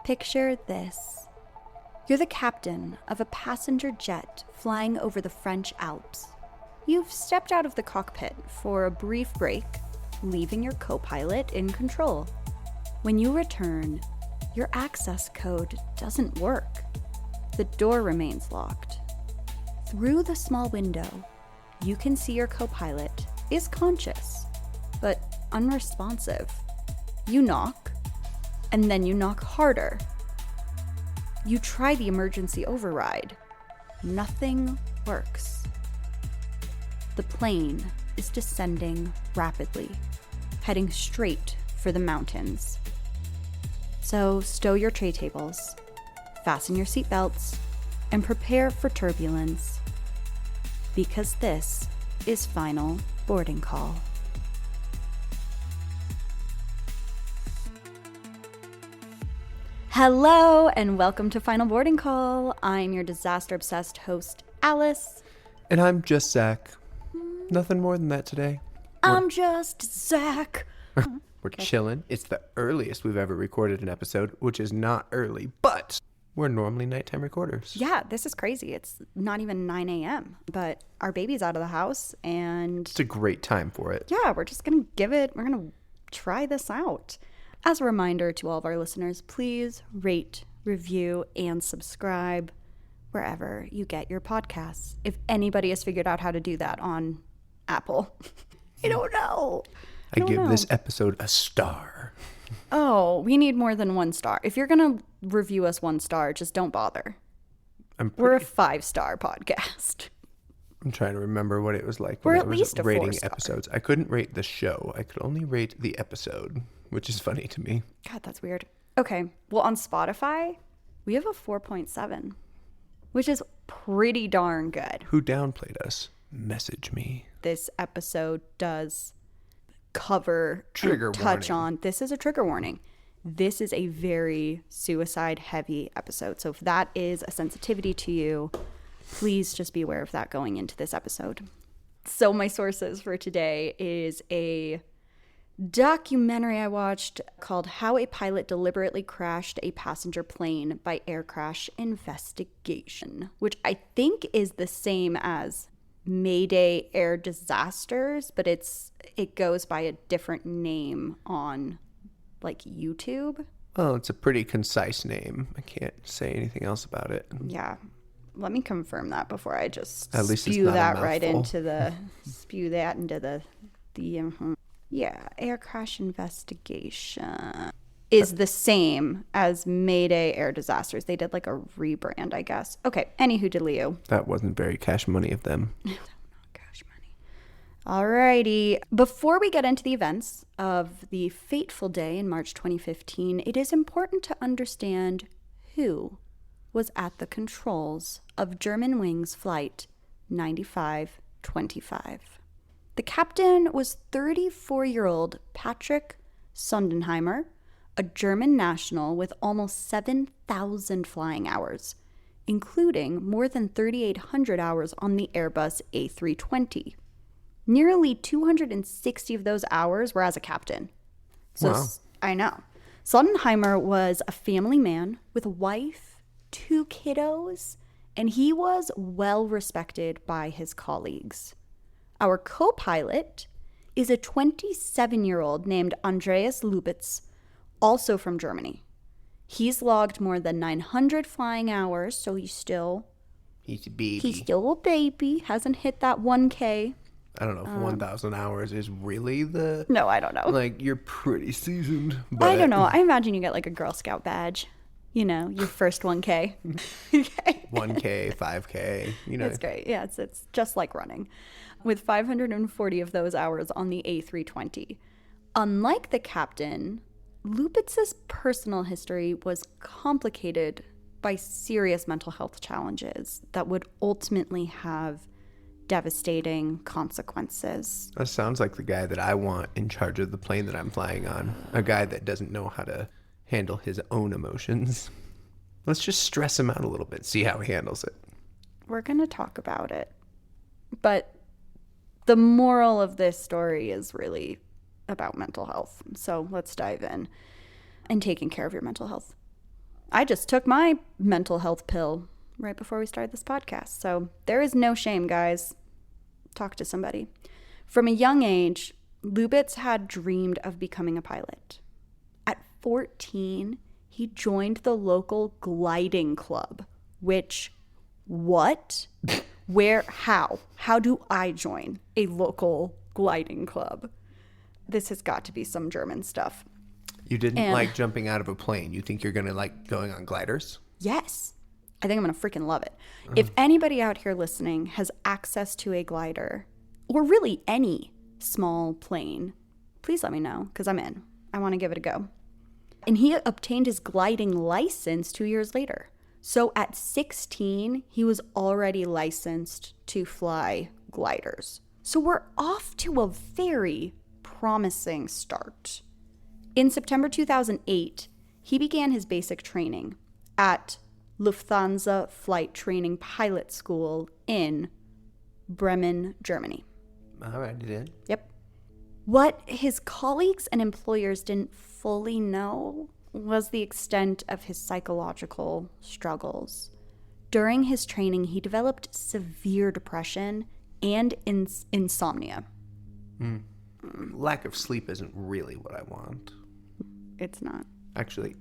Picture this. You're the captain of a passenger jet flying over the French Alps. You've stepped out of the cockpit for a brief break, leaving your co-pilot in control. When you return, your access code doesn't work. The door remains locked. Through the small window, you can see your co-pilot is conscious, but unresponsive. You knock, and then you knock harder. You try the emergency override. Nothing works. The plane is descending rapidly, heading straight for the mountains. So stow your tray tables, fasten your seatbelts, and prepare for turbulence, because this is final boarding call. Hello, and welcome to Final Boarding Call. I'm your disaster-obsessed host, Alice. And I'm just Zach. Nothing more than that today. I'm just Zach. We're chilling. It's the earliest we've ever recorded an episode, which is not early, but we're normally nighttime recorders. Yeah, this is crazy. It's not even 9 a.m., but our baby's out of the house, and It's a great time for it. yeah, we're just going to we're going to try this out. As a reminder to all of our listeners, please rate, review, and subscribe wherever you get your podcasts. If anybody has figured out how to do that on Apple, I don't know. I give this episode a star. Oh, we need more than 1 star. If you're going to review us 1 star, just don't bother. We're a 5-star podcast. I'm trying to remember what it was like We're when at I was least a rating 4-star. episodes. I couldn't rate the show. I could only rate the episode, which is funny to me. God, that's weird. Okay, well, on Spotify, we have a 4.7, which is pretty darn good. Who downplayed us? Message me. This episode does cover Trigger and touch warning. on. This is a trigger warning. This is a very suicide-heavy episode. So if that is a sensitivity to you, please just be aware of that going into this episode. So my sources for today is a documentary I watched called How a Pilot Deliberately Crashed a Passenger Plane by Air Crash Investigation, which I think is the same as Mayday Air Disasters, but it goes by a different name on like YouTube. Oh, it's a pretty concise name. I can't say anything else about it. Yeah. Let me confirm that before I just At least it's spew not a that right mouthful. into the yeah, Air Crash Investigation is the same as Mayday Air Disasters. They did like a rebrand, I guess. Okay, anywho diddly-oo. That wasn't very cash money of them. Cash money. Alrighty. Before we get into the events of the fateful day in March 2015, it is important to understand who was at the controls of Germanwings Flight 9525. The captain was 34-year-old Patrick Sondenheimer, a German national with almost 7,000 flying hours, including more than 3,800 hours on the Airbus A320. Nearly 260 of those hours were as a captain. So Wow. I know. Sondenheimer was a family man with a wife, 2 kiddos, and he was well respected by his colleagues. Our co-pilot is a 27-year-old named Andreas Lubitz, also from Germany. He's logged more than 900 flying hours, so he's still He's a baby. a baby, hasn't hit that 1K. I don't know if 1,000 hours is really the... No, I don't know. Like, you're pretty seasoned. But I don't know. I imagine you get like a Girl Scout badge. You know, your first 1K. 1K, 5K, you know. It's great. Yeah, it's just like running. With 540 of those hours on the A320. Unlike the captain, Lubitz's personal history was complicated by serious mental health challenges that would ultimately have devastating consequences. That sounds like the guy that I want in charge of the plane that I'm flying on. A guy that doesn't know how to handle his own emotions. Let's just stress him out a little bit, see how he handles it. We're going to talk about it. But the moral of this story is really about mental health. So let's dive in and taking care of your mental health. I just took my mental health pill right before we started this podcast. So there is no shame, guys. Talk to somebody. From a young age, Lubitz had dreamed of becoming a pilot. At 14, he joined the local gliding club, which, what? Where? How? How do I join a local gliding club? This has got to be some German stuff. You didn't like jumping out of a plane. You think you're going to like going on gliders? Yes. I think I'm going to freaking love it. If anybody out here listening has access to a glider, or really any small plane, please let me know, because I'm in. I want to give it a go. And he obtained his gliding license 2 years later. So at 16, he was already licensed to fly gliders. So we're off to a very promising start. In September 2008, he began his basic training at Lufthansa Flight Training Pilot School in Bremen, Germany. All right, you did. Yep. What his colleagues and employers didn't fully know was the extent of his psychological struggles. During his training, he developed severe depression and insomnia. Lack of sleep isn't really what I want. It's not. Actually,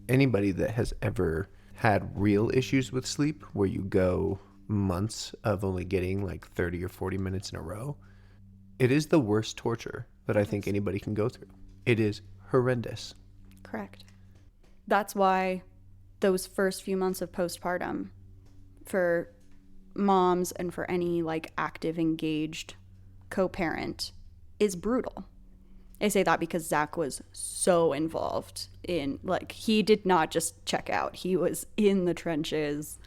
anybody that has ever had real issues with sleep, where you go months of only getting like 30 or 40 minutes in a row, it is the worst torture that I think anybody can go through. It is horrendous. Correct. That's why those first few months of postpartum for moms and for any like active, engaged co-parent is brutal. I say that because Zach was so involved in, like, he did not just check out. He was in the trenches,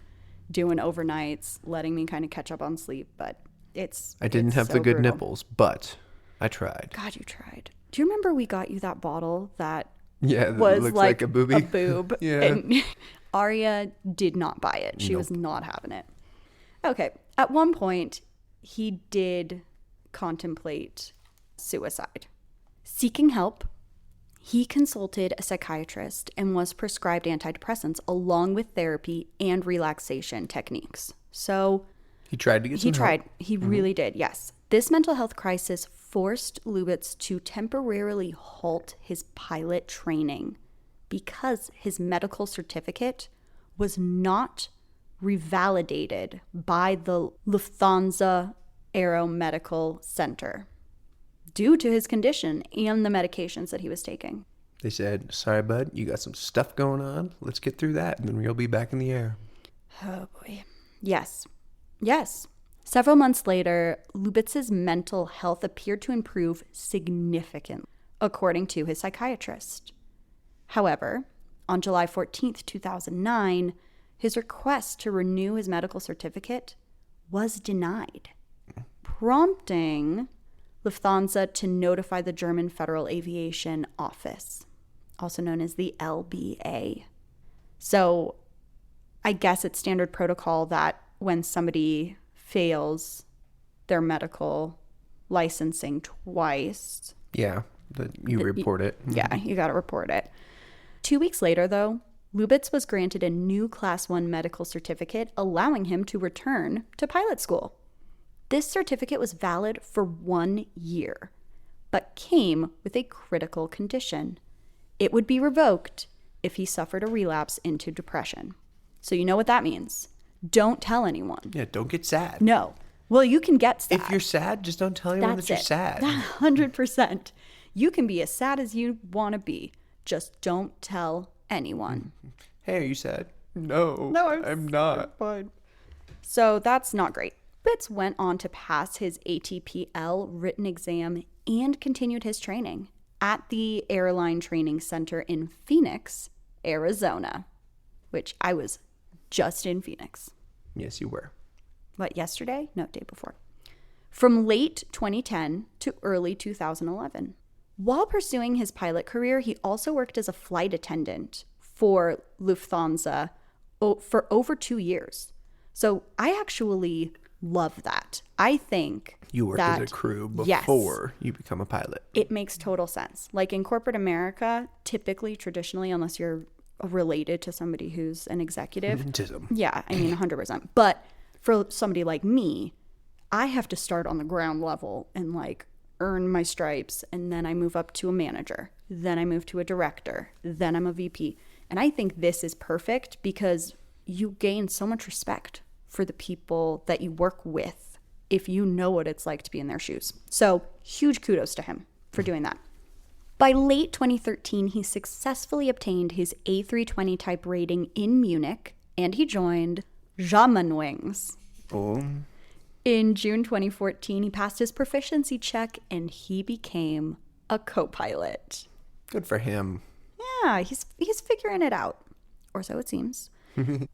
doing overnights, letting me kind of catch up on sleep. But I didn't have so the good brutal. nipples, but I tried. God, you tried. Do you remember we got you that bottle that Yeah, that was looks like a boobie. a boob? Yeah. And Arya did not buy it. She was not having it. Okay. At one point, he did contemplate suicide. Seeking help, he consulted a psychiatrist and was prescribed antidepressants along with therapy and relaxation techniques. So He tried to get some help. He really did, yes. This mental health crisis forced Lubitz to temporarily halt his pilot training because his medical certificate was not revalidated by the Lufthansa Aeromedical Center due to his condition and the medications that he was taking. They said, sorry, bud, you got some stuff going on. Let's get through that, and then you'll be back in the air. Oh, boy. Yes. Several months later, Lubitz's mental health appeared to improve significantly, according to his psychiatrist. However, on July 14th, 2009, his request to renew his medical certificate was denied, prompting Lufthansa to notify the German Federal Aviation Office, also known as the LBA. So I guess it's standard protocol that when somebody fails their medical licensing twice. Yeah, you report it. Yeah, you got to report it. 2 weeks later, though, Lubitz was granted a new Class 1 medical certificate, allowing him to return to pilot school. This certificate was valid for 1 year, but came with a critical condition. It would be revoked if he suffered a relapse into depression. So you know what that means. Don't tell anyone. Yeah, don't get sad. No. Well, you can get sad. If you're sad, just don't tell anyone that you're sad. 100%. You can be as sad as you want to be. Just don't tell anyone. Hey, are you sad? No, I'm not. Fine. So that's not great. Lubitz went on to pass his ATPL written exam and continued his training at the Airline Training Center in Phoenix, Arizona, which I was just in Phoenix. Yes, you were. What, yesterday? No, day before. From late 2010 to early 2011. While pursuing his pilot career, he also worked as a flight attendant for Lufthansa for over 2 years. So I actually love that. I think You work as a crew before you become a pilot. It makes total sense. Like in corporate America, typically, traditionally, unless you're related to somebody who's an executive. Tism. Yeah, I mean, 100%. But for somebody like me, I have to start on the ground level and like earn my stripes, and then I move up to a manager, then I move to a director, then I'm a VP. And I think this is perfect because you gain so much respect for the people that you work with if you know what it's like to be in their shoes. So huge kudos to him for doing that. By late 2013, he successfully obtained his A320 type rating in Munich, and he joined Germanwings. Oh. In June 2014, he passed his proficiency check and he became a co-pilot. Good for him. Yeah, he's figuring it out, or so it seems.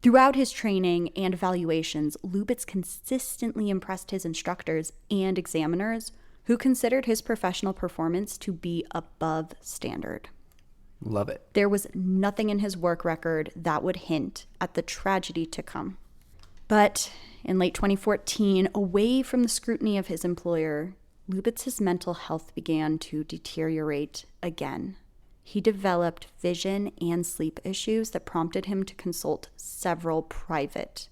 Throughout his training and evaluations, Lubitz consistently impressed his instructors and examiners, who considered his professional performance to be above standard. Love it. There was nothing in his work record that would hint at the tragedy to come. But in late 2014, away from the scrutiny of his employer, Lubitz's mental health began to deteriorate again. He developed vision and sleep issues that prompted him to consult several private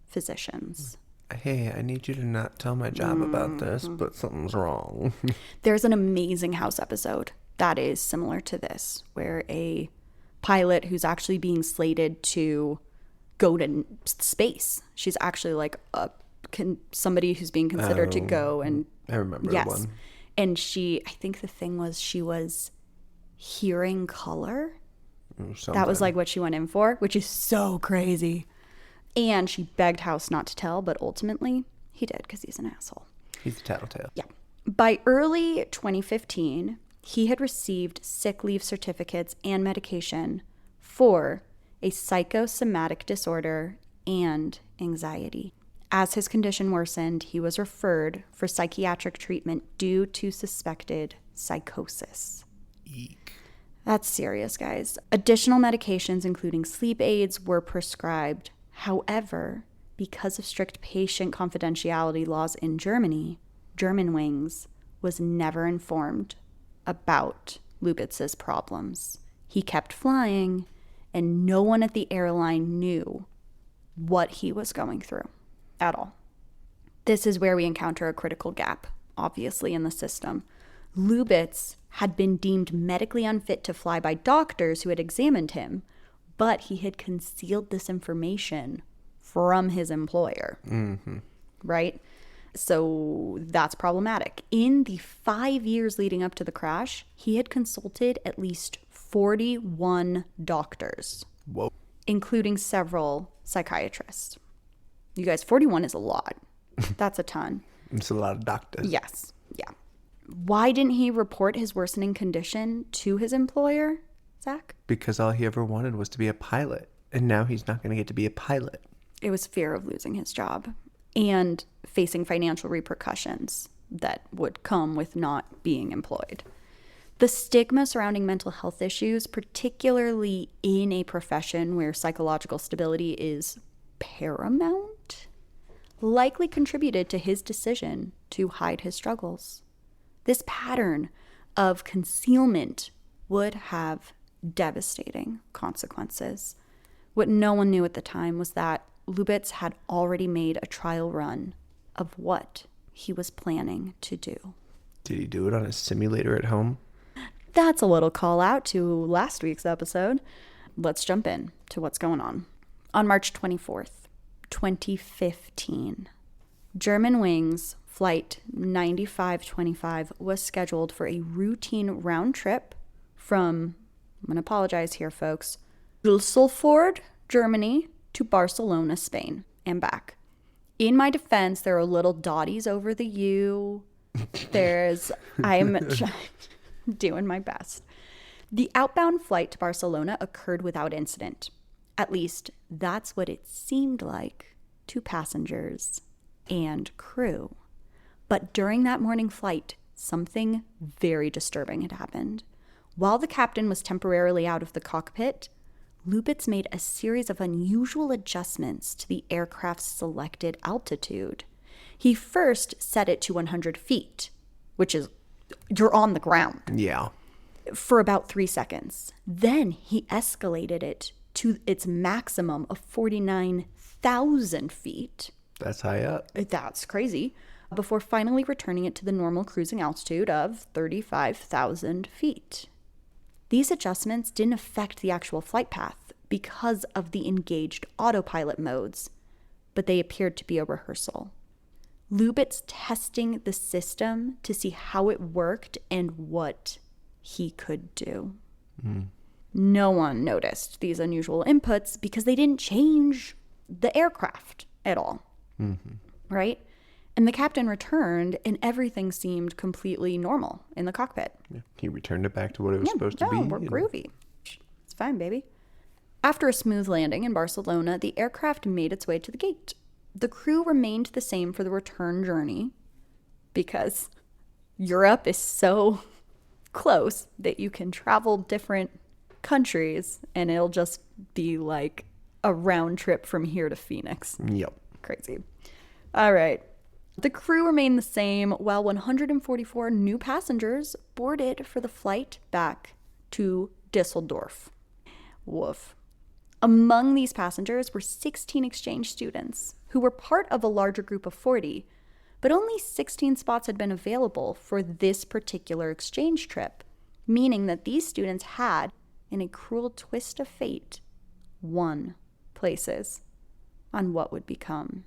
physicians. Hey, I need you to not tell my job about this, but something's wrong. There's an amazing House episode that is similar to this, where a pilot who's actually being slated to go to space, she's actually like somebody who's being considered to go, and I remember yes. one. And I think the thing was she was hearing color. That was like what she went in for, which is so crazy. And she begged House not to tell, but ultimately he did because he's an asshole. He's a tattletale. Yeah. By early 2015, he had received sick leave certificates and medication for a psychosomatic disorder and anxiety. As his condition worsened, he was referred for psychiatric treatment due to suspected psychosis. Eek. That's serious, guys. Additional medications, including sleep aids, were prescribed. However, because of strict patient confidentiality laws in Germany, Germanwings was never informed about Lubitz's problems. He kept flying, and no one at the airline knew what he was going through at all. This is where we encounter a critical gap, obviously, in the system. Lubitz had been deemed medically unfit to fly by doctors who had examined him, but he had concealed this information from his employer, right? So that's problematic. In the 5 years leading up to the crash, he had consulted at least 41 doctors, Whoa. including several psychiatrists. You guys, 41 is a lot. That's a ton. It's a lot of doctors. Yes. Yeah. Why didn't he report his worsening condition to his employer, Zach? Because all he ever wanted was to be a pilot. And now he's not going to get to be a pilot. It was fear of losing his job and facing financial repercussions that would come with not being employed. The stigma surrounding mental health issues, particularly in a profession where psychological stability is paramount, likely contributed to his decision to hide his struggles. This pattern of concealment would have devastating consequences. What no one knew at the time was that Lubitz had already made a trial run of what he was planning to do. Did he do it on a simulator at home? That's a little call out to last week's episode. Let's jump in to what's going on. On March 24th, 2015, Germanwings Flight 9525 was scheduled for a routine round trip from, I'm going to apologize here, folks, Düsseldorf, Germany to Barcelona, Spain, and back. In my defense, there are little dotties over the U. I'm doing my best. The outbound flight to Barcelona occurred without incident. At least, that's what it seemed like to passengers and crew. But during that morning flight, something very disturbing had happened. While the captain was temporarily out of the cockpit, Lubitz made a series of unusual adjustments to the aircraft's selected altitude. He first set it to 100 feet, which is, you're on the ground. Yeah. for about 3 seconds. Then he escalated it to its maximum of 49,000 feet. That's high up. That's crazy. Before finally returning it to the normal cruising altitude of 35,000 feet. These adjustments didn't affect the actual flight path because of the engaged autopilot modes, but they appeared to be a rehearsal. Lubitz testing the system to see how it worked and what he could do. No one noticed these unusual inputs because they didn't change the aircraft at all, right? And the captain returned and everything seemed completely normal in the cockpit. Yeah. He returned it back to what it was supposed to be. We're groovy. It's fine, baby. After a smooth landing in Barcelona, the aircraft made its way to the gate. The crew remained the same for the return journey because Europe is so close that you can travel different countries and it'll just be like a round trip from here to Phoenix. Yep. Crazy. All right. The crew remained the same while 144 new passengers boarded for the flight back to Düsseldorf. Woof. Among these passengers were 16 exchange students who were part of a larger group of 40, but only 16 spots had been available for this particular exchange trip, meaning that these students had, in a cruel twist of fate, won places on what would become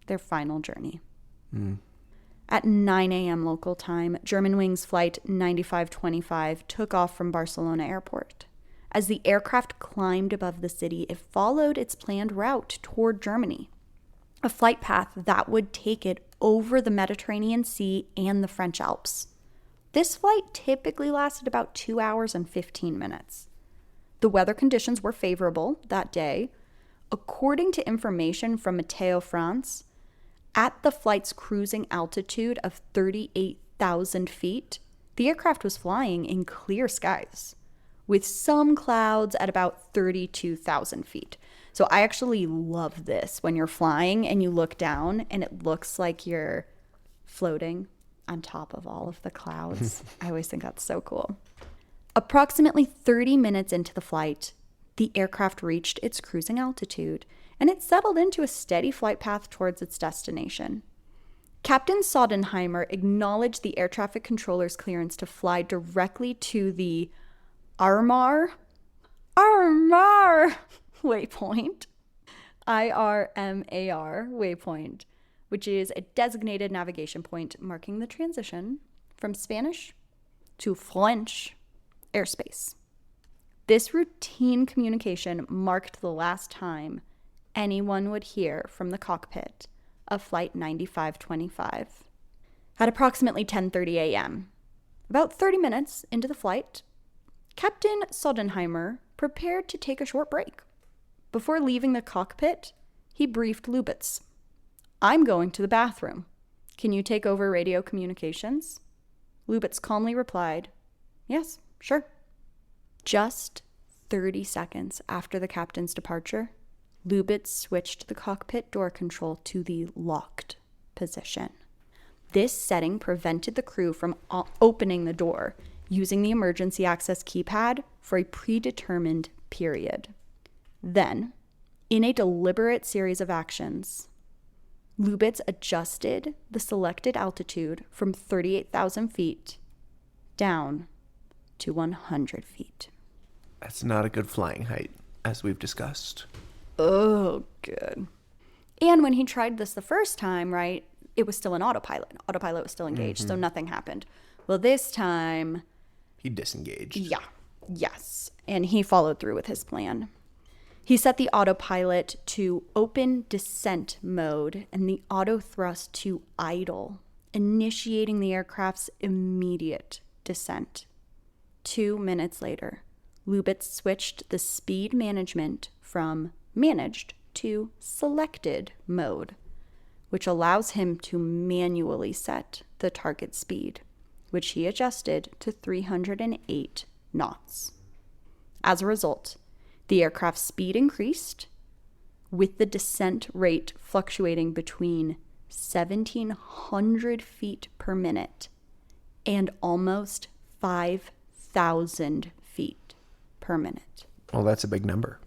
their final journey. At 9 a.m. local time, Germanwings Flight 9525 took off from Barcelona Airport. As the aircraft climbed above the city, it followed its planned route toward Germany, a flight path that would take it over the Mediterranean Sea and the French Alps. This flight typically lasted about 2 hours and 15 minutes. The weather conditions were favorable that day. According to information from Meteo France, at the flight's cruising altitude of 38,000 feet, the aircraft was flying in clear skies, with some clouds at about 32,000 feet. So I actually love this when you're flying and you look down and it looks like you're floating on top of all of the clouds. I always think that's so cool. Approximately 30 minutes into the flight, the aircraft reached its cruising altitude and it settled into a steady flight path towards its destination. Captain Sodenheimer acknowledged the air traffic controller's clearance to fly directly to the Armar waypoint, IRMAR waypoint, which is a designated navigation point marking the transition from Spanish to French airspace. This routine communication marked the last time anyone would hear from the cockpit of Flight 9525. At approximately 10:30 a.m., about 30 minutes into the flight, Captain Sodenheimer prepared to take a short break. Before leaving the cockpit, he briefed Lubitz. "I'm going to the bathroom. Can you take over radio communications?" Lubitz calmly replied, "Yes, sure." Just 30 seconds after the captain's departure, Lubitz switched the cockpit door control to the locked position. This setting prevented the crew from opening the door using the emergency access keypad for a predetermined period. Then, in a deliberate series of actions, Lubitz adjusted the selected altitude from 38,000 feet down to 100 feet. That's not a good flying height, as we've discussed. Oh, good. And when he tried this the first time, right, it was still an autopilot. Autopilot was still engaged, so nothing happened. Well, this time... He disengaged. Yeah. Yes. And he followed through with his plan. He set the autopilot to open descent mode and the auto thrust to idle, initiating the aircraft's immediate descent. 2 minutes later, Lubitz switched the speed management from managed to selected mode, which allows him to manually set the target speed, which he adjusted to 308 knots. As a result, the aircraft's speed increased, with the descent rate fluctuating between 1,700 feet per minute and almost 2,000 feet per minute. Well, that's a big number.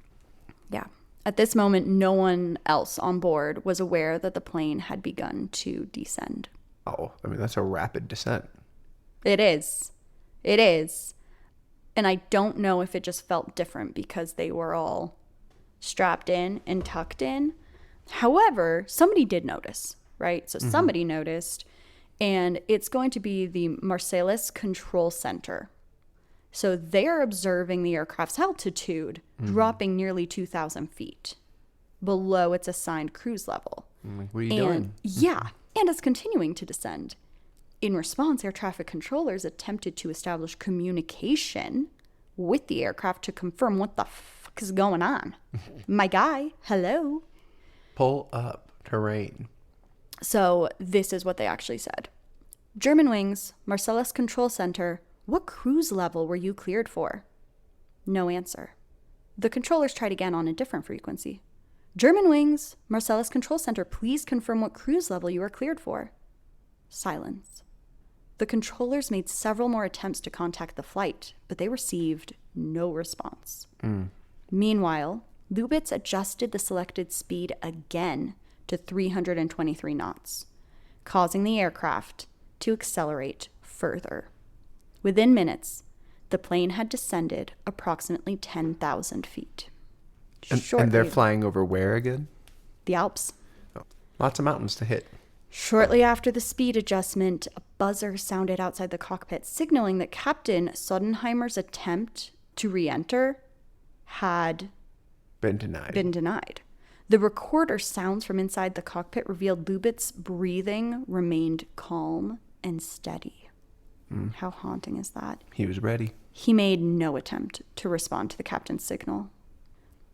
Yeah. At this moment, no one else on board was aware that the plane had begun to descend. Oh, I mean, that's a rapid descent. It is. It is. And I don't know if it just felt different because they were all strapped in and tucked in. However, somebody did notice, right? So somebody noticed, and it's going to be the Marcellus Control Center. So they're observing the aircraft's altitude dropping nearly 2,000 feet below its assigned cruise level. What are you doing? Yeah, and it's continuing to descend. In response, air traffic controllers attempted to establish communication with the aircraft to confirm what the fuck is going on. My guy, hello. Pull up terrain. So this is what they actually said. Germanwings, Marcellus Control Center, what cruise level were you cleared for? No answer. The controllers tried again on a different frequency. Germanwings, Marcellus Control Center, please confirm what cruise level you are cleared for. Silence. The controllers made several more attempts to contact the flight, but they received no response. Meanwhile, Lubitz adjusted the selected speed again to 323 knots, causing the aircraft to accelerate further. Within minutes, the plane had descended approximately 10,000 feet. And they're flying over where again? The Alps. Oh, lots of mountains to hit. Shortly after the speed adjustment, a buzzer sounded outside the cockpit, signaling that Captain Sodenheimer's attempt to re-enter had Been denied. The recorder sounds from inside the cockpit revealed Lubitz's breathing remained calm and steady. How haunting is that? He was ready. He made no attempt to respond to the captain's signal.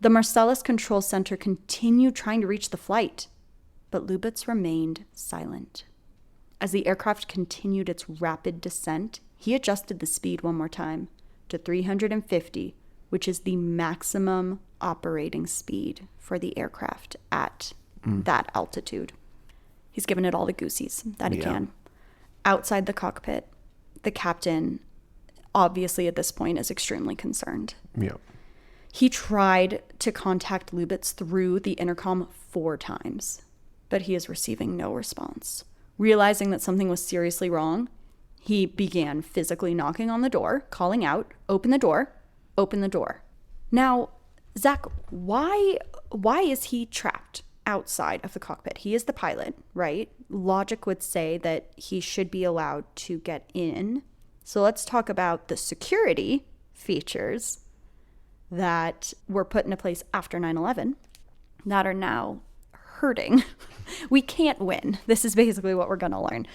The Marcellus Control Center continued trying to reach the flight, but Lubitz remained silent. As the aircraft continued its rapid descent, he adjusted the speed one more time to 350, which is the maximum operating speed for the aircraft at that altitude. He's given it all the goosies that he can. Outside the cockpit, the captain, obviously at this point, is extremely concerned. Yeah. He tried to contact Lubitz through the intercom 4 times, but he is receiving no response. Realizing that something was seriously wrong, he began physically knocking on the door, calling out, "Open the door, open the door." Now, Zach, why is he trapped outside of the cockpit? He is the pilot, right? Logic would say that he should be allowed to get in. So let's talk about the security features that were put into place after 9/11 that are now hurting. We can't win. This is basically what we're going to learn.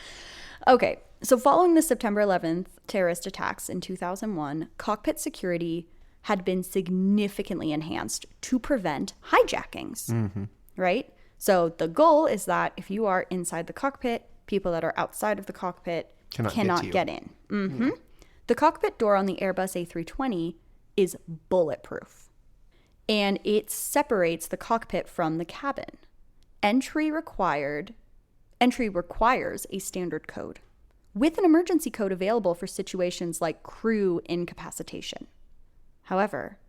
Okay, so following the September 11th terrorist attacks in 2001, cockpit security had been significantly enhanced to prevent hijackings, right? So the goal is that if you are inside the cockpit, people that are outside of the cockpit cannot get in. Yeah. The cockpit door on the Airbus A320 is bulletproof, and it separates the cockpit from the cabin. Entry requires a standard code, with an emergency code available for situations like crew incapacitation. However,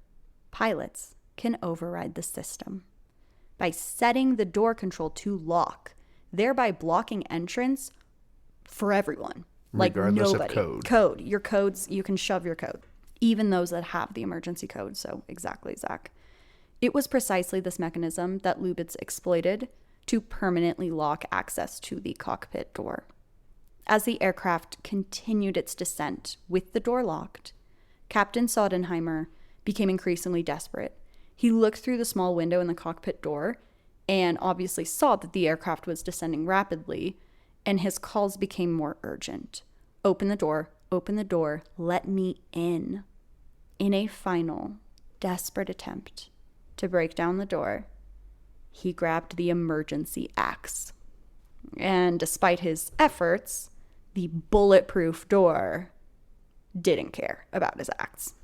pilots can override the system by setting the door control to lock, thereby blocking entrance for everyone. Regardless like nobody. of code. Your codes, you can shove your code. Even those that have the emergency code. So exactly, Zach. It was precisely this mechanism that Lubitz exploited to permanently lock access to the cockpit door. As the aircraft continued its descent with the door locked, Captain Sodenheimer became increasingly desperate. He looked through the small window in the cockpit door and obviously saw that the aircraft was descending rapidly, and his calls became more urgent. Open the door, let me in. In a final, desperate attempt to break down the door, he grabbed the emergency axe. And despite his efforts, the bulletproof door didn't care about his axe.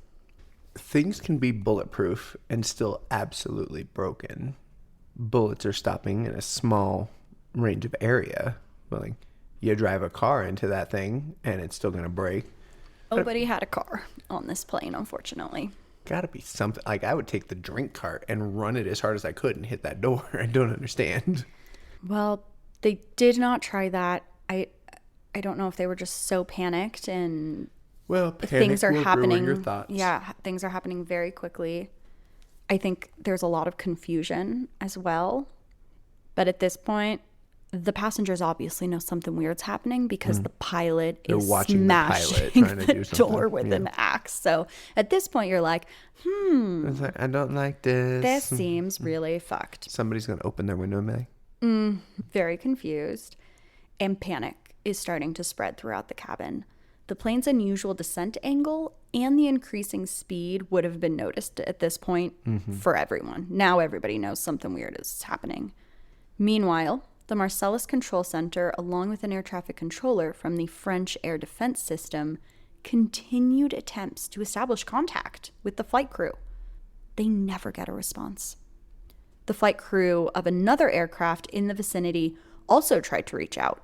Things can be bulletproof and still absolutely broken. Bullets are stopping in a small range of area. But like, you drive a car into that thing and it's still going to break. Nobody had a car on this plane, unfortunately. Gotta be something. Like, I would take the drink cart and run it as hard as I could and hit that door. I don't understand. Well, they did not try that. I don't know if they were just so panicked and Well, things are happening. Your thoughts. Yeah, things are happening very quickly. I think there's a lot of confusion as well. But at this point, the passengers obviously know something weird's happening because the pilot is smashing the door with an axe. So at this point, you're like, I don't like this. This seems really fucked. Somebody's going to open their window and be like, Very confused. And panic is starting to spread throughout the cabin. The plane's unusual descent angle and the increasing speed would have been noticed at this point for everyone. Now everybody knows something weird is happening. Meanwhile, the Marcellus Control Center, along with an air traffic controller from the French Air Defense System, continued attempts to establish contact with the flight crew. They never get a response. The flight crew of another aircraft in the vicinity also tried to reach out.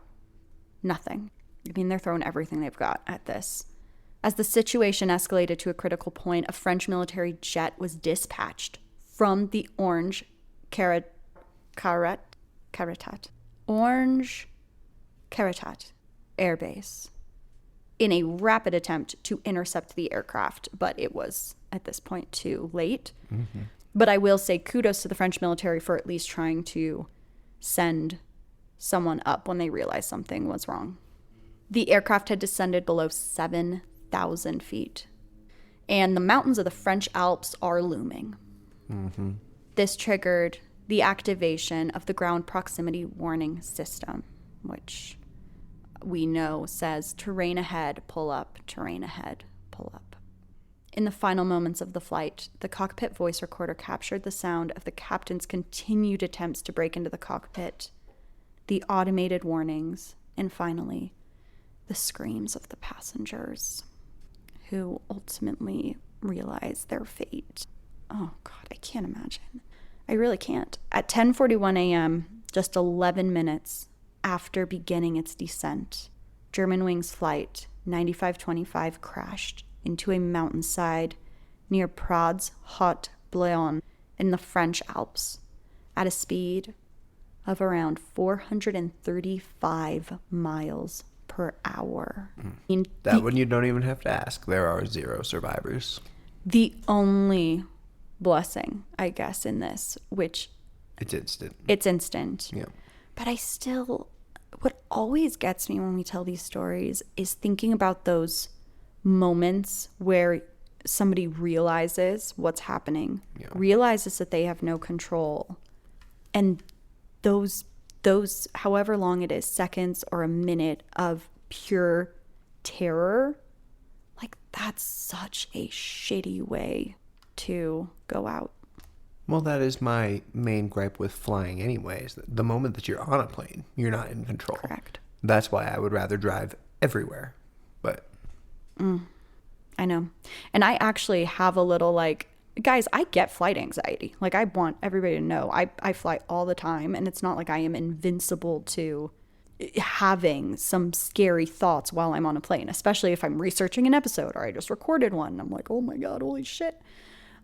Nothing. I mean, they're throwing everything they've got at this. As the situation escalated to a critical point, a French military jet was dispatched from the Orange Caritat Air Base in a rapid attempt to intercept the aircraft, but it was at this point too late. But I will say kudos to the French military for at least trying to send someone up when they realized something was wrong. The aircraft had descended below 7,000 feet, and the mountains of the French Alps are looming. This triggered the activation of the ground proximity warning system, which we know says terrain ahead, pull up, terrain ahead, pull up. In the final moments of the flight, the cockpit voice recorder captured the sound of the captain's continued attempts to break into the cockpit, the automated warnings, and finally, the screams of the passengers who ultimately realized their fate. Oh, God, I can't imagine. I really can't. At 10:41 a.m., just 11 minutes after beginning its descent, Germanwings Flight 9525 crashed into a mountainside near Prades Haut Bléon in the French Alps at a speed of around 435 miles per hour. that one you don't even have to ask. There are 0 survivors. The only blessing, I guess, in this, which... It's instant. It's instant. Yeah. But I still... What always gets me when we tell these stories is thinking about those moments where somebody realizes what's happening, realizes that they have no control, and those however long it is, seconds or a minute of pure terror, like that's such a shitty way to go out. Well, that is my main gripe with flying anyways. The moment that you're on a plane, you're not in control. Correct. That's why I would rather drive everywhere. But I know. And I actually have a little guys, I get flight anxiety. Like, I want everybody to know I fly all the time, and it's not like I am invincible to having some scary thoughts while I'm on a plane, especially if I'm researching an episode or I just recorded one and I'm like, oh my God, holy shit.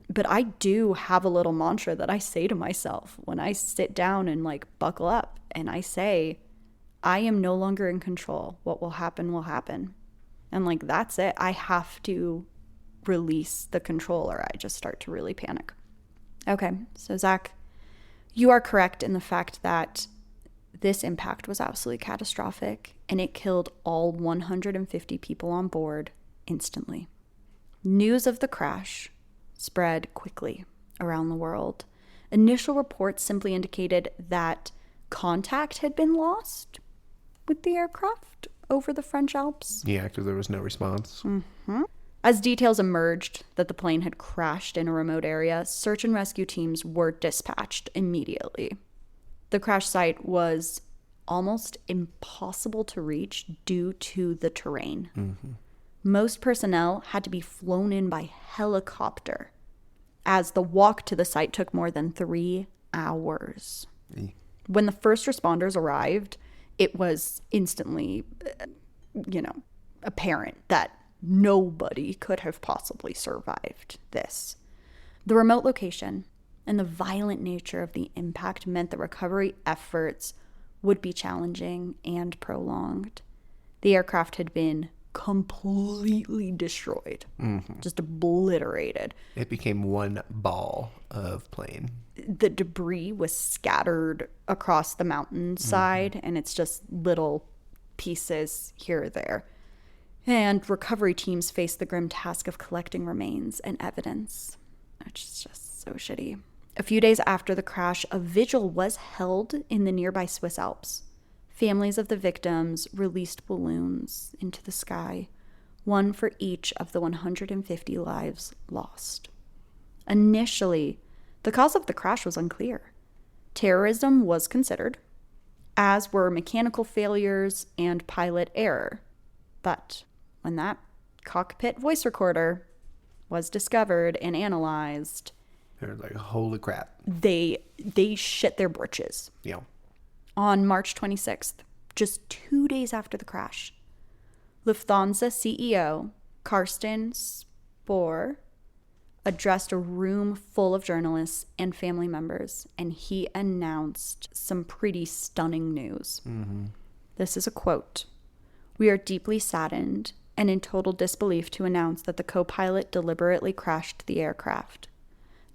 But I do have a little mantra that I say to myself when I sit down and buckle up, and I say, I am no longer in control. What will happen will happen. And that's it. I have to release the control or I just start to really panic. Okay, so Zach, you are correct in the fact that this impact was absolutely catastrophic and it killed all 150 people on board instantly. News of the crash spread quickly around the world. Initial reports simply indicated that contact had been lost with the aircraft over the French Alps. yeah, because there was no response. As details emerged that the plane had crashed in a remote area, search and rescue teams were dispatched immediately. The crash site was almost impossible to reach due to the terrain. Most personnel had to be flown in by helicopter, as the walk to the site took more than 3 hours. When the first responders arrived, it was instantly, apparent that nobody could have possibly survived this. The remote location and the violent nature of the impact meant the recovery efforts would be challenging and prolonged. The aircraft had been completely destroyed, just obliterated. It became one ball of plane. The debris was scattered across the mountainside, and it's just little pieces here or there. And recovery teams faced the grim task of collecting remains and evidence, which is just so shitty. A few days after the crash, a vigil was held in the nearby Swiss Alps. Families of the victims released balloons into the sky, one for each of the 150 lives lost. Initially, the cause of the crash was unclear. Terrorism was considered, as were mechanical failures and pilot error. But when that cockpit voice recorder was discovered and analyzed, They're like, holy crap. they shit their britches. Yeah. On March 26th, just 2 days after the crash, Lufthansa CEO Carsten Spohr addressed a room full of journalists and family members, and he announced some pretty stunning news. This is a quote. "We are deeply saddened and in total disbelief to announce that the co-pilot deliberately crashed the aircraft.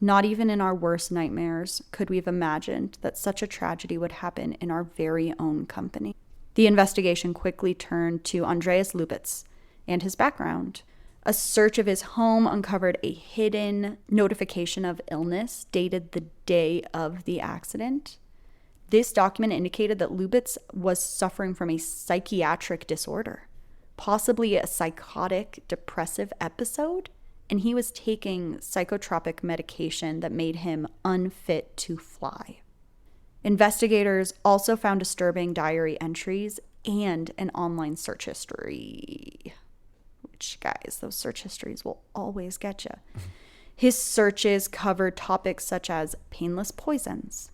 Not even in our worst nightmares could we have imagined that such a tragedy would happen in our very own company." The investigation quickly turned to Andreas Lubitz and his background. A search of his home uncovered a hidden notification of illness dated the day of the accident. This document indicated that Lubitz was suffering from a psychiatric disorder, possibly a psychotic depressive episode, and he was taking psychotropic medication that made him unfit to fly. Investigators also found disturbing diary entries and an online search history. Which, guys, those search histories will always get you. His searches covered topics such as painless poisons,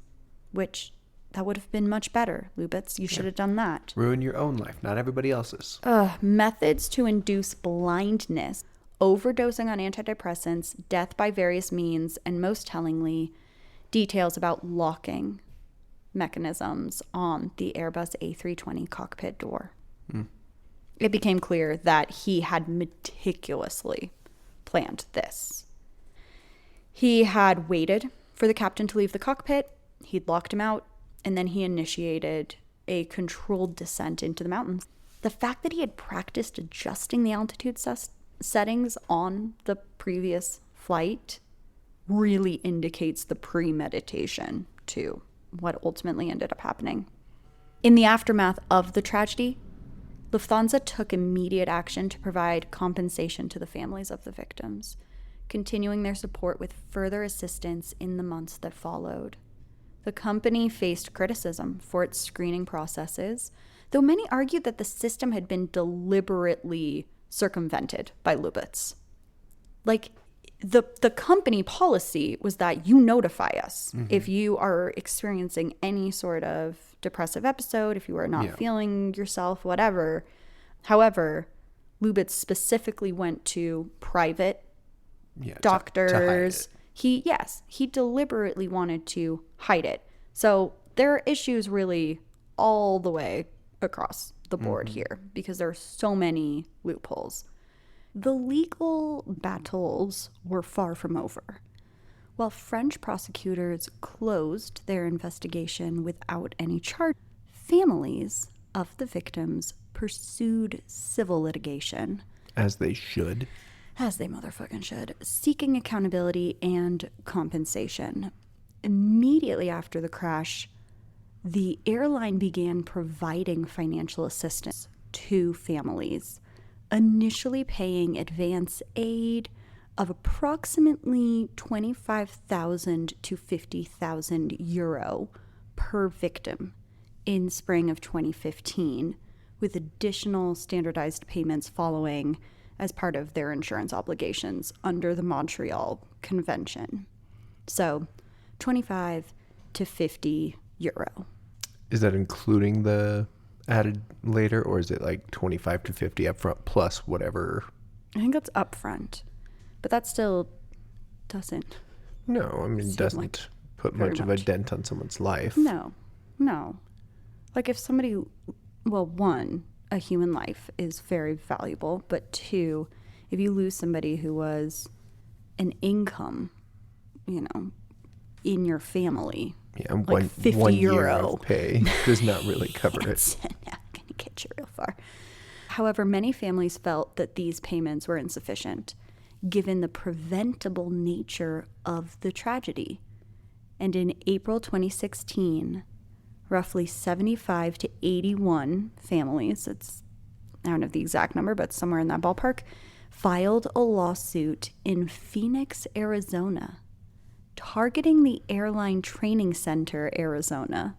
which that would have been much better, Lubitz. You should have done that. Ruin your own life, not everybody else's. Methods to induce blindness, overdosing on antidepressants, death by various means, and most tellingly, details about locking mechanisms on the Airbus A320 cockpit door. It became clear that he had meticulously planned this. He had waited for the captain to leave the cockpit, he'd locked him out, and then he initiated a controlled descent into the mountains. The fact that he had practiced adjusting the altitude settings on the previous flight really indicates the premeditation to what ultimately ended up happening. In the aftermath of the tragedy, Lufthansa took immediate action to provide compensation to the families of the victims, continuing their support with further assistance in the months that followed. The company faced criticism for its screening processes, though many argued that the system had been deliberately circumvented by Lubitz. Like, the company policy was that you notify us if you are experiencing any sort of depressive episode, if you are not feeling yourself, whatever. However, Lubitz specifically went to private doctors. He deliberately wanted to hide it. So there are issues really all the way across the board here because there are so many loopholes. The legal battles were far from over. While French prosecutors closed their investigation without any charge, families of the victims pursued civil litigation. As they should. As they motherfucking should, seeking accountability and compensation. Immediately after the crash, the airline began providing financial assistance to families, initially paying advance aid of approximately 25,000 to 50,000 euro per victim in spring of 2015, with additional standardized payments following as part of their insurance obligations under the Montreal Convention. So 25 to 50 euro. Is that including the added later, or is it like 25 to 50 up front plus whatever I think that's upfront, but that still doesn't. No, I mean, it doesn't like put very much of a dent on someone's life. No. Like if somebody, well, one, a human life is very valuable, but two, if you lose somebody who was an income, in your family. Yeah, like 50 one euro. year of pay does not really cover it. It's not going to get you real far. However, many families felt that these payments were insufficient, given the preventable nature of the tragedy. And in April 2016, roughly 75 to 81 families, I don't know the exact number, but somewhere in that ballpark, filed a lawsuit in Phoenix, Arizona, targeting the Airline Training Center, Arizona,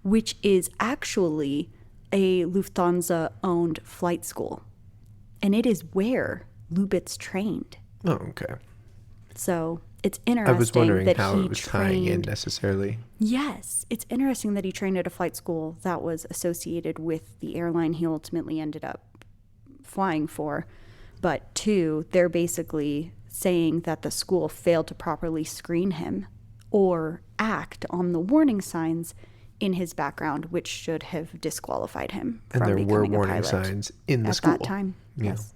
which is actually a Lufthansa-owned flight school. And it is where Lubitz trained. Oh, okay. So it's interesting I was wondering that how he it was tying in trained. necessarily. Yes, it's interesting that he trained at a flight school that was associated with the airline he ultimately ended up flying for. But two, they're basically saying that the school failed to properly screen him or act on the warning signs in his background, which should have disqualified him from And there were becoming a warning pilot signs in the at school. that time. Yeah. Yes,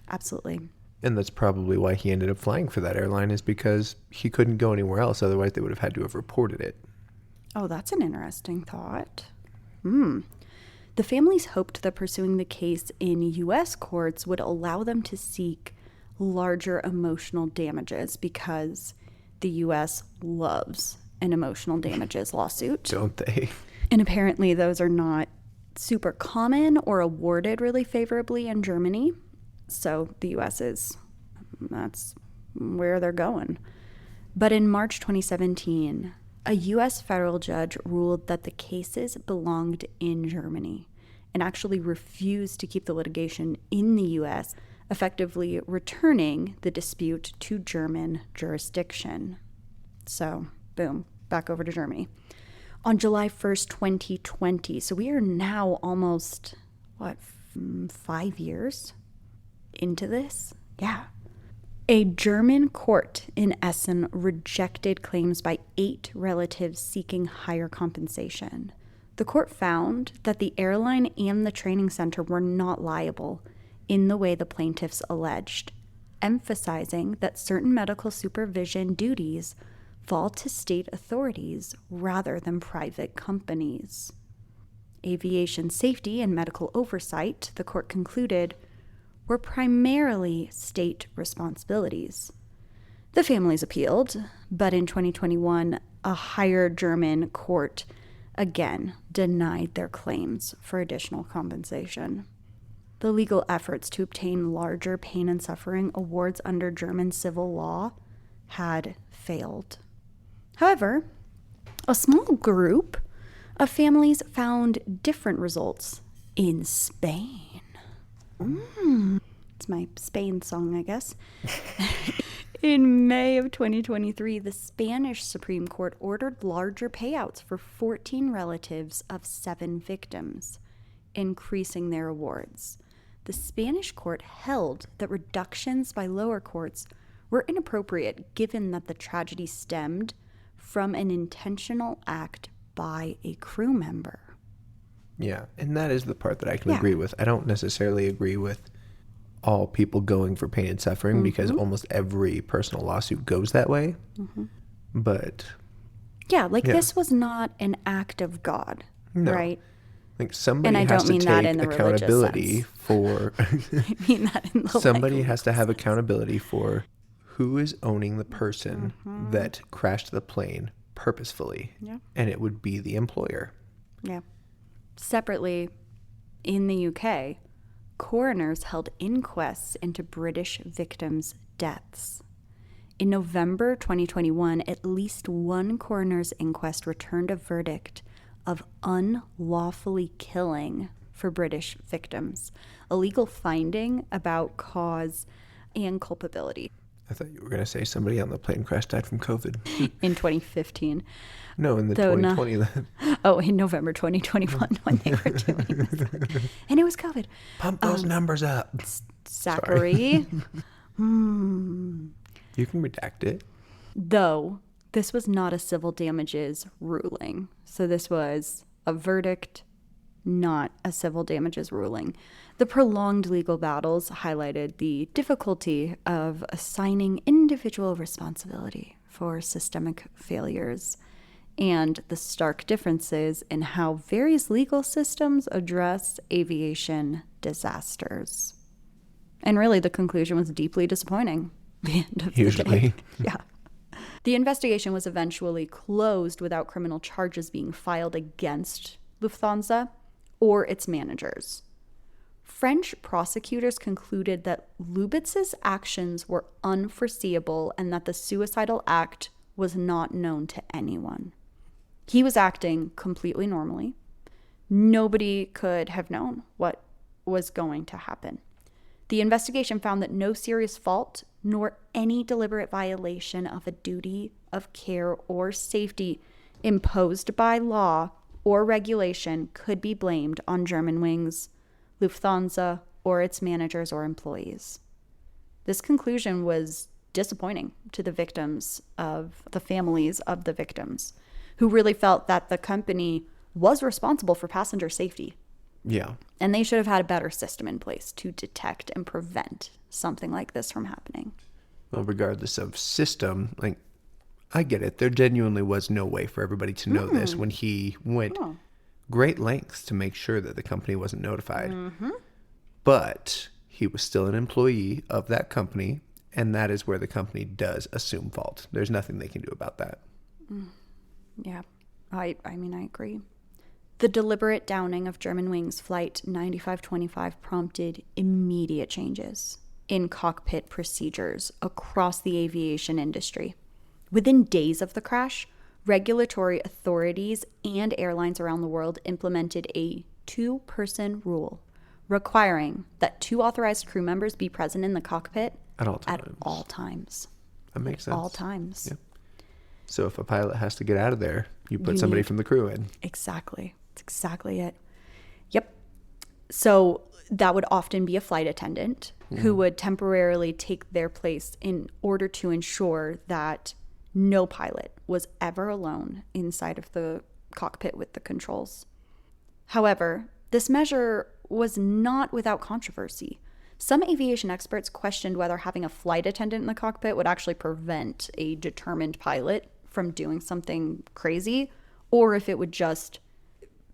absolutely. And that's probably why he ended up flying for that airline, is because he couldn't go anywhere else. Otherwise, they would have had to have reported it. Oh, that's an interesting thought. The families hoped that pursuing the case in U.S. courts would allow them to seek larger emotional damages, because the U.S. loves an emotional damages lawsuit. Don't they? And apparently those are not super common or awarded really favorably in Germany. So the U.S. that's where they're going. But in March 2017, a U.S. federal judge ruled that the cases belonged in Germany and actually refused to keep the litigation in the U.S., effectively returning the dispute to German jurisdiction. So, boom, back over to Germany. On July 1st, 2020, so we are now almost, 5 years into this? Yeah. A German court in Essen rejected claims by 8 relatives seeking higher compensation. The court found that the airline and the training center were not liable in the way the plaintiffs alleged, emphasizing that certain medical supervision duties fall to state authorities rather than private companies. Aviation safety and medical oversight, the court concluded, were primarily state responsibilities. The families appealed, but in 2021, a higher German court again denied their claims for additional compensation. The legal efforts to obtain larger pain and suffering awards under German civil law had failed. However, a small group of families found different results in Spain. It's my Spain song, I guess. In May of 2023, the Spanish Supreme Court ordered larger payouts for 14 relatives of 7 victims, increasing their awards. The Spanish court held that reductions by lower courts were inappropriate, given that the tragedy stemmed from an intentional act by a crew member. Yeah, and that is the part that I can agree with. I don't necessarily agree with all people going for pain and suffering, because almost every personal lawsuit goes that way. But this was not an act of God, right? Like somebody And I has don't mean to that take in the accountability religious for I mean that in the somebody has to have accountability for who is owning the person that crashed the plane purposefully. Yeah. And it would be the employer. Yeah. Separately, in the UK, coroners held inquests into British victims' deaths. In November 2021, at least one coroner's inquest returned a verdict of unlawfully killing for British victims, a legal finding about cause and culpability. I thought you were going to say somebody on the plane crash died from COVID. In 2015. No, in the Though 2020. In November 2021 when they were doing this. And it was COVID. Pump those numbers up. Zachary. You can redact it. Though this was not a civil damages ruling. So this was a verdict, not a civil damages ruling. The prolonged legal battles highlighted the difficulty of assigning individual responsibility for systemic failures and the stark differences in how various legal systems address aviation disasters. And really, the conclusion was deeply disappointing. The end of the day. Yeah. The investigation was eventually closed without criminal charges being filed against Lufthansa or its managers. French prosecutors concluded that Lubitz's actions were unforeseeable and that the suicidal act was not known to anyone. He was acting completely normally. Nobody could have known what was going to happen. The investigation found that no serious fault nor any deliberate violation of a duty of care or safety imposed by law or regulation could be blamed on Germanwings, Lufthansa, or its managers or employees. This conclusion was disappointing to the families of the victims, who really felt that the company was responsible for passenger safety. Yeah. And they should have had a better system in place to detect and prevent something like this from happening. Well, regardless of system, like, I get it. There genuinely was no way for everybody to know this when he went great lengths to make sure that the company wasn't notified. Mm-hmm. But he was still an employee of that company, and that is where the company does assume fault. There's nothing they can do about that. Yeah, I mean, I agree. The deliberate downing of Germanwings Flight 9525 prompted immediate changes in cockpit procedures across the aviation industry. Within days of the crash, regulatory authorities and airlines around the world implemented a 2-person rule requiring that 2 authorized crew members be present in the cockpit at all times. That makes sense. All times. Yeah. So if a pilot has to get out of there, you put somebody from the crew in. Exactly. That's exactly it. Yep. So that would often be a flight attendant who would temporarily take their place in order to ensure that no pilot was ever alone inside of the cockpit with the controls. However, this measure was not without controversy. Some aviation experts questioned whether having a flight attendant in the cockpit would actually prevent a determined pilot from doing something crazy, or if it would just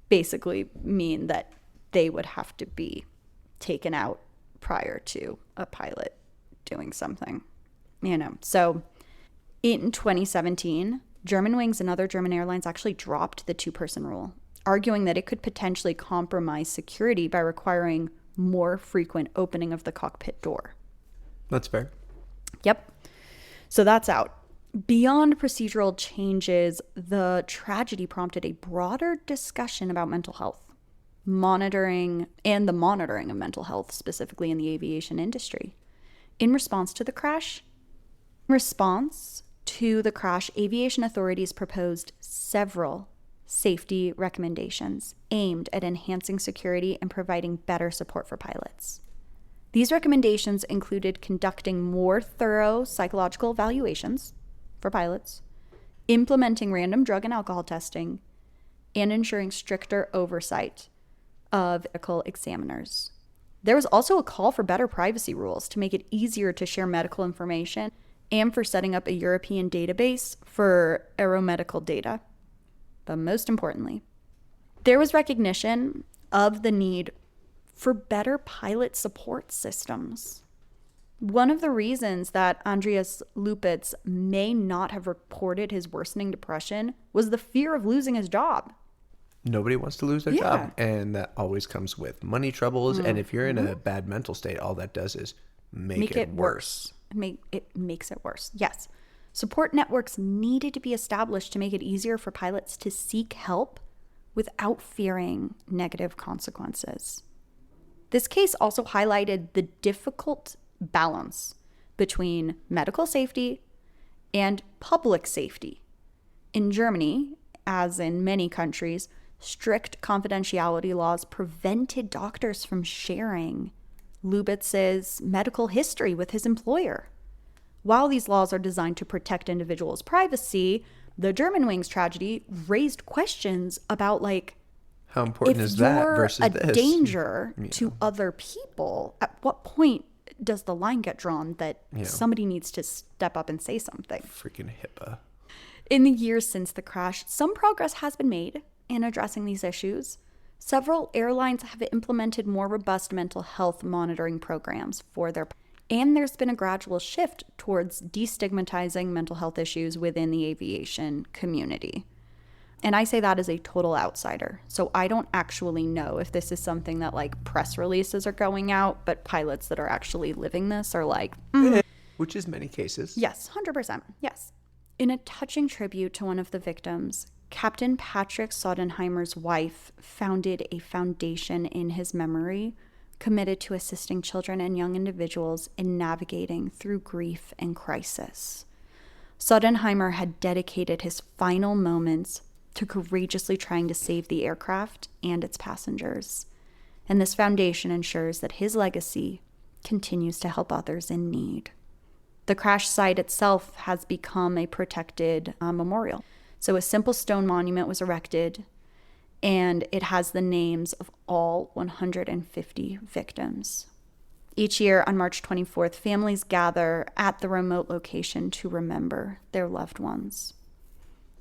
basically mean that they would have to be taken out prior to a pilot doing something, So in 2017, Germanwings and other German airlines actually dropped the 2-person rule, arguing that it could potentially compromise security by requiring more frequent opening of the cockpit door. That's fair. Yep. So that's out. Beyond procedural changes, the tragedy prompted a broader discussion about mental health, monitoring of mental health, specifically in the aviation industry. In response to the crash, aviation authorities proposed several safety recommendations aimed at enhancing security and providing better support for pilots. These recommendations included conducting more thorough psychological evaluations for pilots, implementing random drug and alcohol testing, and ensuring stricter oversight of medical examiners. There was also a call for better privacy rules to make it easier to share medical information and for setting up a European database for aeromedical data. But most importantly, there was recognition of the need for better pilot support systems. One of the reasons that Andreas Lubitz may not have reported his worsening depression was the fear of losing his job. Nobody wants to lose their job, and that always comes with money troubles. And if you're in a bad mental state, all that does is make it worse. It makes it worse. Yes. Support networks needed to be established to make it easier for pilots to seek help without fearing negative consequences. This case also highlighted the difficult balance between medical safety and public safety. In Germany, as in many countries, strict confidentiality laws prevented doctors from sharing Lubitz's medical history with his employer. While these laws are designed to protect individuals' privacy, the Germanwings tragedy raised questions about, like, how important is that versus a this? danger to other people, at what point does the line get drawn that somebody needs to step up and say something? Freaking HIPAA. In the years since the crash, some progress has been made in addressing these issues. Several airlines have implemented more robust mental health monitoring programs for their, and there's been a gradual shift towards destigmatizing mental health issues within the aviation community. And I say that as a total outsider. So I don't actually know if this is something that, like, press releases are going out, but pilots that are actually living this are like, Which is many cases. Yes, 100%. Yes. In a touching tribute to one of the victims, Captain Patrick Sodenheimer's wife founded a foundation in his memory committed to assisting children and young individuals in navigating through grief and crisis. Sodenheimer had dedicated his final moments to courageously trying to save the aircraft and its passengers. And this foundation ensures that his legacy continues to help others in need. The crash site itself has become a protected memorial. So a simple stone monument was erected, and it has the names of all 150 victims. Each year on March 24th, families gather at the remote location to remember their loved ones.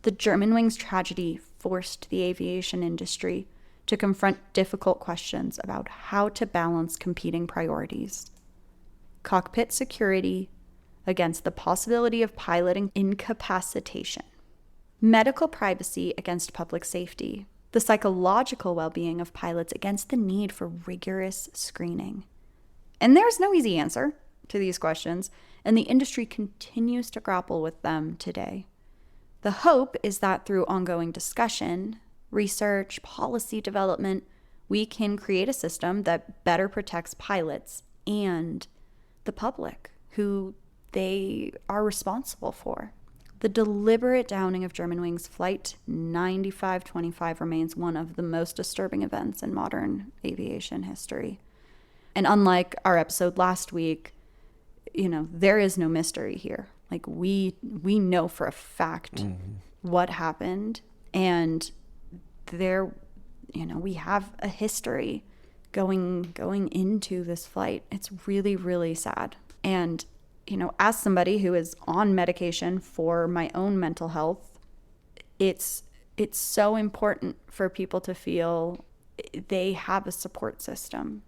The Germanwings tragedy forced the aviation industry to confront difficult questions about how to balance competing priorities. Cockpit security against the possibility of piloting incapacitation. Medical privacy against public safety. The psychological well-being of pilots against the need for rigorous screening. And there's no easy answer to these questions, and the industry continues to grapple with them today. The hope is that through ongoing discussion, research, policy development, we can create a system that better protects pilots and the public who they are responsible for. The deliberate downing of Germanwings Flight 9525 remains one of the most disturbing events in modern aviation history. And unlike our episode last week, there is no mystery here. Like, we know for a fact what happened, and there, we have a history going into this flight. It's really, really sad. And as somebody who is on medication for my own mental health, it's so important for people to feel they have a support system.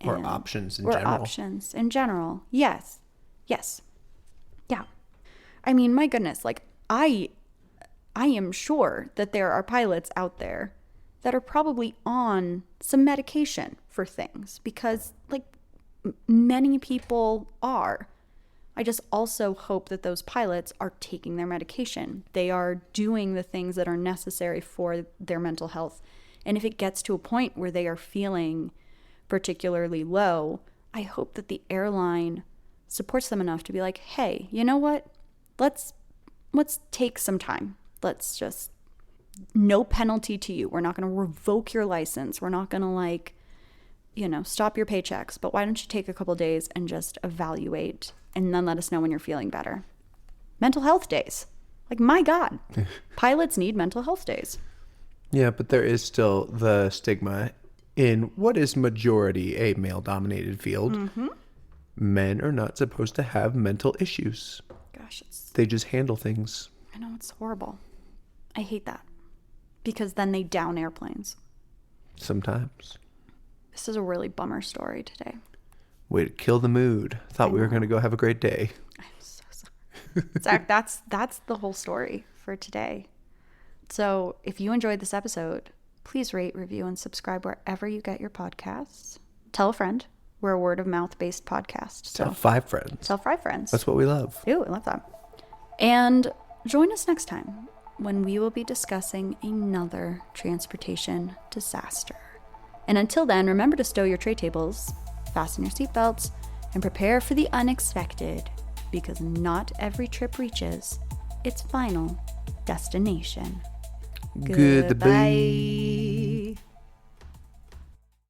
Or options in or general. Options in general. Yes. Yeah. I mean, my goodness, like, I am sure that there are pilots out there that are probably on some medication for things, because, like, many people are. I just also hope that those pilots are taking their medication. They are doing the things that are necessary for their mental health. And if it gets to a point where they are feeling particularly low, I hope that the airline supports them enough to be like, hey, you know what? Let's take some time. Let's just, no penalty to you. We're not going to revoke your license. We're not going to, stop your paychecks. But why don't you take a couple days and just evaluate, and then let us know when you're feeling better. Mental health days. Like, my God, pilots need mental health days. Yeah, but there is still the stigma in what is majority a male-dominated field. Mm-hmm. Men are not supposed to have mental issues. Gosh, they just handle things. I know, it's horrible. I hate that. Because then they down airplanes. Sometimes. This is a really bummer story today. Way to kill the mood. Thought we were going to go have a great day. I'm so sorry. Zach, that's the whole story for today. So if you enjoyed this episode, please rate, review, and subscribe wherever you get your podcasts. Tell a friend. We're a word-of-mouth based podcast. So tell 5 friends. Tell 5 friends. That's what we love. Ooh, I love that. And join us next time when we will be discussing another transportation disaster. And until then, remember to stow your tray tables, fasten your seatbelts, and prepare for the unexpected, because not every trip reaches its final destination. Goodbye.